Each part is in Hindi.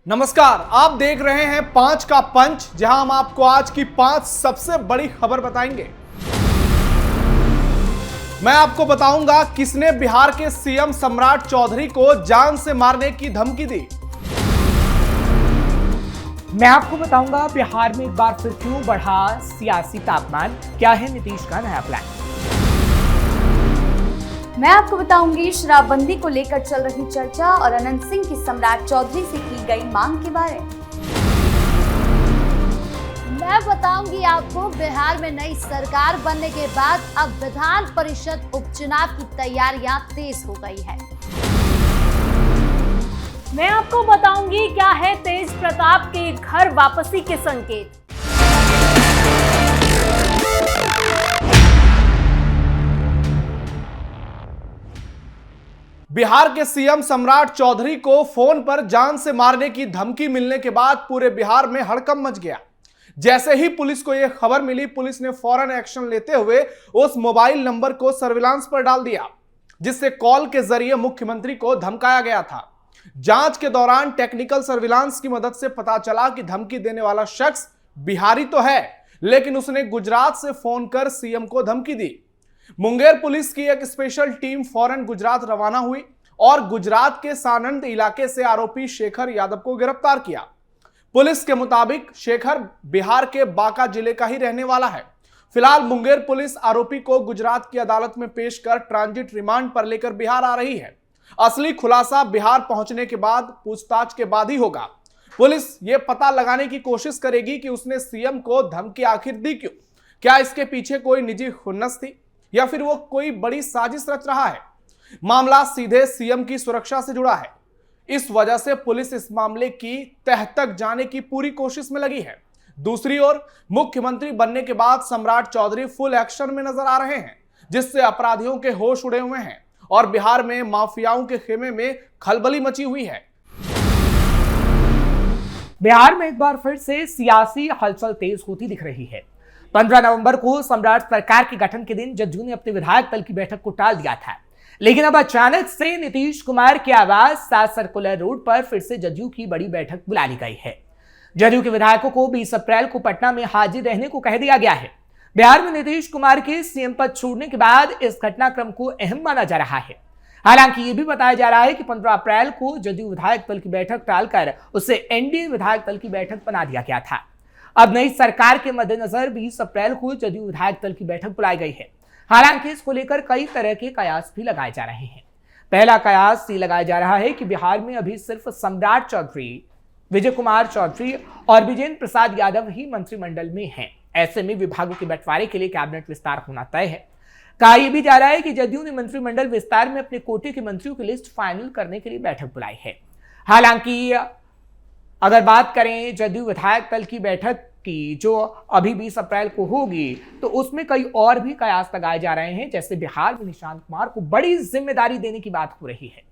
नमस्कार, आप देख रहे हैं 5 का पंच, जहां हम आपको आज की 5 सबसे बड़ी खबर बताएंगे। मैं आपको बताऊंगा किसने बिहार के सीएम सम्राट चौधरी को जान से मारने की धमकी दी। मैं आपको बताऊंगा बिहार में एक बार फिर क्यों बढ़ा सियासी तापमान, क्या है नीतीश का नया प्लान। मैं आपको बताऊंगी शराबबंदी को लेकर चल रही चर्चा और अनंत सिंह की सम्राट चौधरी से की गई मांग के बारे में। मैं बताऊंगी आपको बिहार में नई सरकार बनने के बाद अब विधान परिषद उपचुनाव की तैयारियां तेज हो गई है। मैं आपको बताऊंगी क्या है तेज प्रताप के घर वापसी के संकेत। बिहार के सीएम सम्राट चौधरी को फोन पर जान से मारने की धमकी मिलने के बाद पूरे बिहार में हड़कंप मच गया। जैसे ही पुलिस को यह खबर मिली, पुलिस ने फौरन एक्शन लेते हुए उस मोबाइल नंबर को सर्विलांस पर डाल दिया, जिससे कॉल के जरिए मुख्यमंत्री को धमकाया गया था। जांच के दौरान टेक्निकल सर्विलांस की मदद से पता चला कि धमकी देने वाला शख्स बिहारी तो है, लेकिन उसने गुजरात से फोन कर सीएम को धमकी दी। मुंगेर पुलिस की एक स्पेशल टीम फौरन गुजरात रवाना हुई और गुजरात के सानंद इलाके से आरोपी शेखर यादव को गिरफ्तार किया। पुलिस के मुताबिक शेखर बिहार के बांका जिले का ही रहने वाला है। फिलहाल मुंगेर पुलिस आरोपी को गुजरात की अदालत में पेश कर ट्रांजिट रिमांड पर लेकर बिहार आ रही है। असली खुलासा बिहार पहुंचने के बाद पूछताछ के बाद ही होगा। पुलिस ये पता लगाने की कोशिश करेगी कि उसने सीएम को धमकी आखिर दी क्यों। क्या इसके पीछे कोई निजी खुन्नस थी या फिर वो कोई बड़ी साजिश रच रहा है। मामला सीधे सीएम की सुरक्षा से जुड़ा है। इस वजह से पुलिस इस मामले की तह तक जाने की पूरी कोशिश में लगी है। दूसरी ओर मुख्यमंत्री बनने के बाद सम्राट चौधरी फुल एक्शन में नजर आ रहे हैं, जिससे अपराधियों के होश उड़े हुए हैं और बिहार में माफियाओं के खेमे में खलबली मची हुई है। बिहार में एक बार फिर से सियासी हलचल तेज होती दिख रही है। 15 नवंबर को सम्राट सरकार के गठन के दिन जदयू ने अपने विधायक दल की बैठक को टाल दिया था, लेकिन अब अचानक से नीतीश कुमार की आवाज 7 सर्कुलर रोड पर फिर से जदयू की बड़ी बैठक बुला ली गई है। जदयू के विधायकों को 20 अप्रैल को पटना में हाजिर रहने को कह दिया गया है। बिहार में नीतीश कुमार के सीएम पद छोड़ने के बाद इस घटनाक्रम को अहम माना जा रहा है। हालांकि यह भी बताया जा रहा है कि 15 अप्रैल को जदयू विधायक दल की बैठक टालकर उसे एनडीए विधायक दल की बैठक बना दिया गया था। अब नई सरकार के मद्देनजर 20 अप्रैल को जदयू विधायक दल की बैठक बुलाई गई है। हालांकि इसको लेकर कई तरह के कयास भी लगाए जा रहे हैं। पहला कयास ये लगाया जा रहा है कि बिहार में अभी सिर्फ सम्राट चौधरी, विजय कुमार चौधरी और विजेंद्र प्रसाद यादव ही मंत्रिमंडल में हैं। ऐसे में विभागों के बंटवारे के लिए कैबिनेट विस्तार होना तय है। कहा यह भी जा रहा है कि जदयू ने मंत्रिमंडल विस्तार में अपने कोटे के मंत्रियों की लिस्ट फाइनल करने के लिए बैठक बुलाई है। हालांकि अगर बात करें जदयू विधायक दल की बैठक की, जो अभी 20 अप्रैल को होगी, तो उसमें कई और भी कयास लगाए जा रहे हैं। जैसे बिहार में निशांत कुमार को बड़ी जिम्मेदारी देने की बात हो रही है,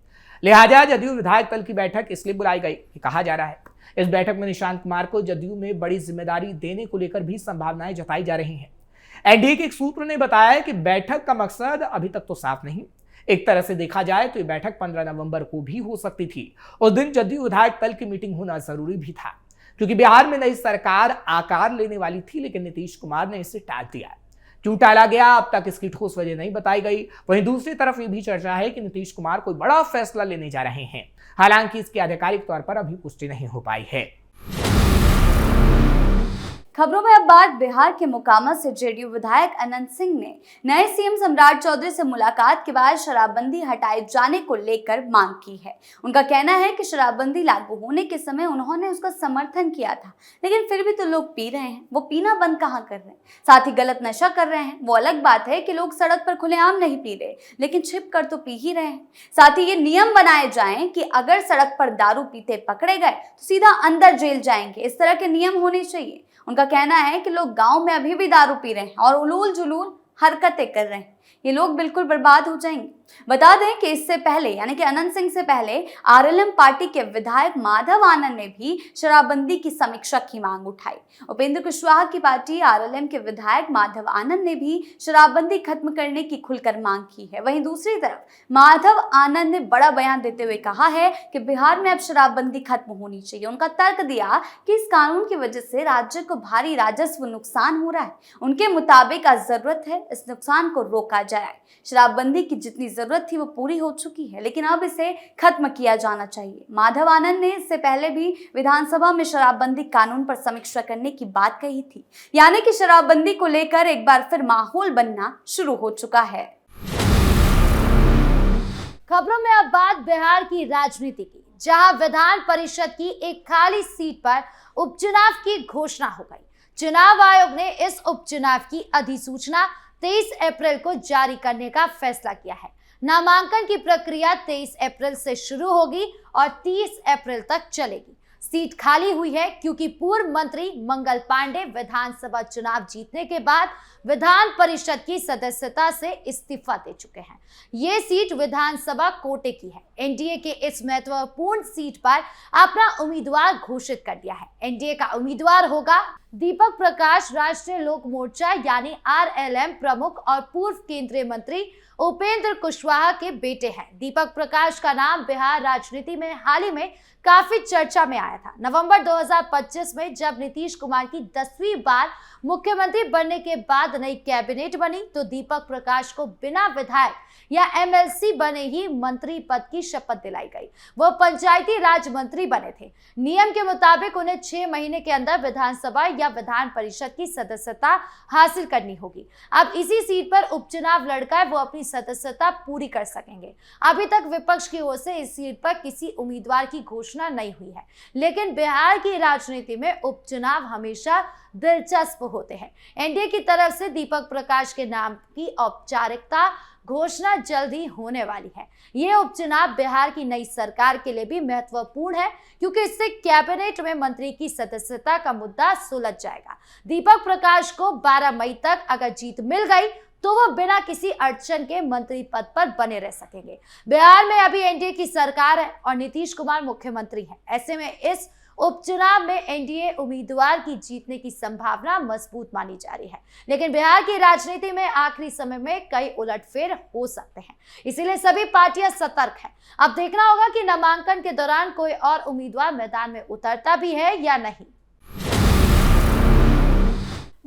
लिहाजा जदयू विधायक दल की बैठक इसलिए बुलाई गई, कहा जा रहा है। इस बैठक में निशांत कुमार को जदयू में बड़ी जिम्मेदारी देने को लेकर भी संभावनाएं जताई जा रही हैं। एनडीए के एक सूत्र ने बताया कि बैठक का मकसद अभी तक तो साफ नहीं। एक तरह से देखा जाए तो ये बैठक 15 नवंबर को भी हो सकती थी। उस दिन जदयू विधायक दल की मीटिंग होना जरूरी भी था, क्योंकि बिहार में नई सरकार आकार लेने वाली थी, लेकिन नीतीश कुमार ने इसे टाल दिया। क्यों टाला गया, अब तक इसकी ठोस वजह नहीं बताई गई। वहीं दूसरी तरफ ये भी चर्चा है कि नीतीश कुमार कोई बड़ा फैसला लेने जा रहे हैं। हालांकि इसकी आधिकारिक तौर पर अभी पुष्टि नहीं हो पाई है। खबरों में अब बात बिहार के मोकामा से जेडीयू विधायक अनंत सिंह ने नए सीएम सम्राट चौधरी से मुलाकात के बाद शराबबंदी हटाए जाने को लेकर मांग की है। उनका कहना है कि शराबबंदी लागू होने के समय उन्होंने उसका समर्थन किया था, लेकिन फिर भी तो लोग पी रहे हैं। वो पीना बंद कहाँ कर रहे हैं, साथ ही गलत नशा कर रहे हैं। वो अलग बात है कि लोग सड़क पर खुलेआम नहीं पी रहे, लेकिन छिप कर तो पी ही रहे हैं। साथ ही ये नियम बनाए जाएं कि अगर सड़क पर दारू पीते पकड़े गए तो सीधा अंदर जेल जाएंगे। इस तरह के नियम होने चाहिए। उनका कहना है कि लोग गांव में अभी भी दारू पी रहे हैं और उलूल जुलूल हरकतें कर रहे हैं। ये लोग बिल्कुल बर्बाद हो जाएंगे। बता दें कि इससे पहले यानी कि अनंत सिंह से पहले आरएलएम पार्टी के विधायक माधव आनंद ने भी शराबबंदी की समीक्षा की मांग उठाई। उपेंद्र कुशवाहा की पार्टी आरएलएम के विधायक माधव आनंद ने भी शराबबंदी खत्म करने की खुलकर मांग की है। वहीं दूसरी तरफ माधव आनंद ने बड़ा बयान देते हुए कहा है कि बिहार में अब शराबबंदी खत्म होनी चाहिए। उनका तर्क दिया कि इस कानून की वजह से राज्य को भारी राजस्व नुकसान हो रहा है। उनके मुताबिक आज जरूरत है इस नुकसान को रोका जाए। शराबबंदी की जितनी जरूरत थी वो पूरी हो चुकी है, लेकिन अब इसे खत्म किया जाना चाहिए। माधव आनंद ने इससे पहले भी विधानसभा में शराबबंदी कानून पर समीक्षा करने की बात कही थी, यानी कि शराबबंदी को लेकर एक बार फिर माहौल बनना शुरू हो चुका है। खबरों में अब बात बिहार की राजनीति की, जहां विधान परिषद की एक खाली सीट पर उपचुनाव की घोषणा हो गई। चुनाव आयोग ने इस उपचुनाव की अधिसूचना 23 अप्रैल को जारी करने का फैसला किया है। नामांकन की प्रक्रिया 23 अप्रैल से शुरू होगी और 30 अप्रैल तक चलेगी। सीट खाली हुई है क्योंकि पूर्व मंत्री मंगल पांडे विधानसभा चुनाव जीतने के बाद विधान परिषद की सदस्यता से इस्तीफा दे चुके हैं। ये सीट विधानसभा कोटे की है। एनडीए के इस महत्वपूर्ण सीट पर अपना उम्मीदवार घोषित कर दिया है। एनडीए का उम्मीदवार होगा दीपक प्रकाश, राष्ट्रीय लोक मोर्चा यानी आरएलएम प्रमुख और पूर्व केंद्रीय मंत्री उपेंद्र कुशवाहा के बेटे हैं। दीपक प्रकाश का नाम बिहार राजनीति में हाल ही में काफी चर्चा में आया था। नवंबर 2025 में जब नीतीश कुमार की 10वीं बार मुख्यमंत्री बनने के बाद नई कैबिनेट बनी तो दीपक प्रकाश को बिना विधायक या एमएलसी बने ही मंत्री पद की शपथ दिलाई गई। वो पंचायती राज मंत्री बने थे। नियम के मुताबिक उन्हें 6 महीने के अंदर विधानसभा या विधान परिषद की सदस्यता हासिल करनी होगी। अब इसी सीट पर उपचुनाव लड़कर वो अपनी सदस्यता पूरी कर सकेंगे। अभी तक विपक्ष की ओर से इस सीट पर किसी उम्मीदवार की घोषणा नहीं हुई है, लेकिन बिहार की राजनीति में उपचुनाव हमेशा दिलचस्प होते हैं। एनडीए की तरफ से दीपक प्रकाश के नाम की औपचारिकता घोषणा जल्द ही होने वाली है। ये उपचुनाव बिहार की नई सरकार के लिए भी महत्वपूर्ण है क्योंकि इससे कैबिनेट में मंत्री की सदस्यता का मुद्दा सुलझ जाएगा। दीपक प्रकाश को 12 मई तक अगर जीत मिल गई तो वो बिना किसी अड़चन के मंत्री पद पर बने रह सकेंगे। बिहार में अभी एनडीए की सरकार है और नीतीश कुमार मुख्यमंत्री हैं। ऐसे में इस उपचुनाव में एनडीए उम्मीदवार की जीतने की संभावना मजबूत मानी जा रही है, लेकिन बिहार की राजनीति में आखिरी समय में कई उलटफेर हो सकते हैं, इसीलिए सभी पार्टियां सतर्क हैं। अब देखना होगा कि नामांकन के दौरान कोई और उम्मीदवार मैदान में उतरता भी है या नहीं।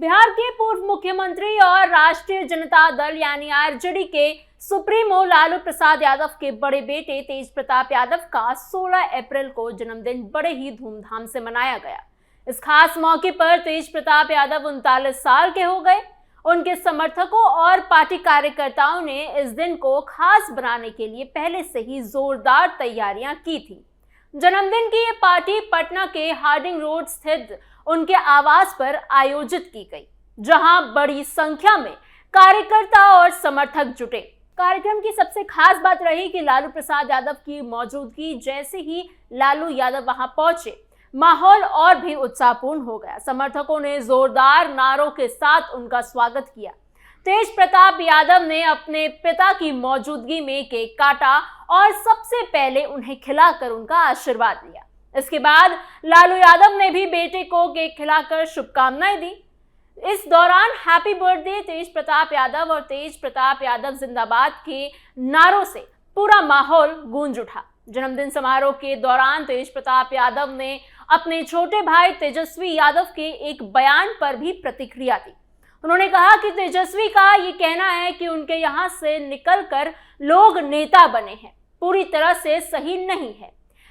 बिहार के पूर्व मुख्यमंत्री और राष्ट्रीय जनता दल यानी आरजेडी के सुप्रीमो लालू प्रसाद यादव के बड़े बेटे तेज प्रताप यादव का 16 अप्रैल को जन्मदिन बड़े ही धूमधाम से मनाया गया। इस खास मौके पर तेज प्रताप यादव 39 साल के हो गए। उनके समर्थकों और पार्टी कार्यकर्ताओं ने इस दिन को खास बनाने के लिए पहले से ही जोरदार तैयारियां की थी। जन्मदिन की ये पार्टी पटना के हार्डिंग रोड स्थित उनके आवास पर आयोजित की गई, जहां बड़ी संख्या में कार्यकर्ता और समर्थक जुटे। कार्यक्रम की सबसे खास बात रही कि लालू प्रसाद यादव की मौजूदगी। जैसे ही लालू यादव वहां पहुंचे, माहौल और भी उत्साहपूर्ण हो गया। समर्थकों ने जोरदार नारों के साथ उनका स्वागत किया। तेज प्रताप यादव ने अपने पिता की मौजूदगी में केक काटा और सबसे पहले उन्हें खिलाकर उनका आशीर्वाद लिया। इसके बाद लालू यादव ने भी बेटे को केक खिलाकर शुभकामनाएं दी। इस दौरान हैप्पी बर्थडे तेज प्रताप यादव और तेज प्रताप यादव जिंदाबाद के नारों से पूरा माहौल गूंज उठा। जन्मदिन समारोह के दौरान तेज प्रताप यादव ने अपने छोटे भाई तेजस्वी यादव के एक बयान पर भी प्रतिक्रिया दी। उन्होंने कहा कि तेजस्वी का ये कहना है कि उनके यहाँ से निकलकर लोग नेता बने हैं, पूरी तरह से सही नहीं है।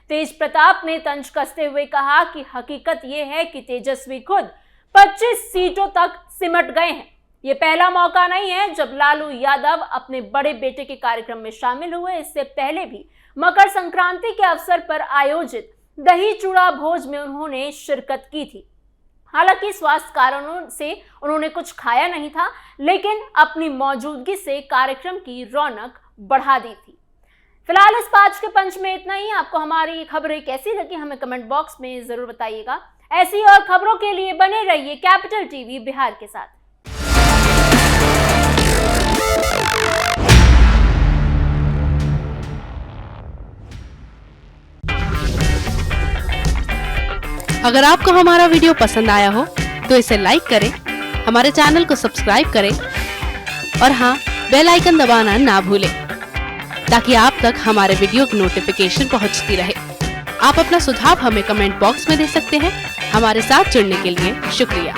तेज प्रताप ने तंज कसते हुए कहा कि हकीकत ये है कि तेजस्वी खुद 25 सीटों तक सिमट गए हैं। ये पहला मौका नहीं है जब लालू यादव अपने बड़े बेटे के कार्यक्रम में शामिल हुए। इससे पहले भी मकर संक्रांति के अवसर पर आयोजित दही चूड़ा भोज में उन्होंने शिरकत की थी। हालांकि स्वास्थ्य कारणों से उन्होंने कुछ खाया नहीं था, लेकिन अपनी मौजूदगी से कार्यक्रम की रौनक बढ़ा दी थी। फिलहाल इस 5 के पंच में इतना ही। आपको हमारी खबरें कैसी लगी हमें कमेंट बॉक्स में जरूर बताइएगा। ऐसी और खबरों के लिए बने रहिए कैपिटल टीवी बिहार के साथ। अगर आपको हमारा वीडियो पसंद आया हो तो इसे लाइक करें, हमारे चैनल को सब्सक्राइब करें और हाँ, बेल आइकन दबाना ना भूलें ताकि आप तक हमारे वीडियो की नोटिफिकेशन पहुंचती रहे। आप अपना सुझाव हमें कमेंट बॉक्स में दे सकते हैं। हमारे साथ जुड़ने के लिए शुक्रिया।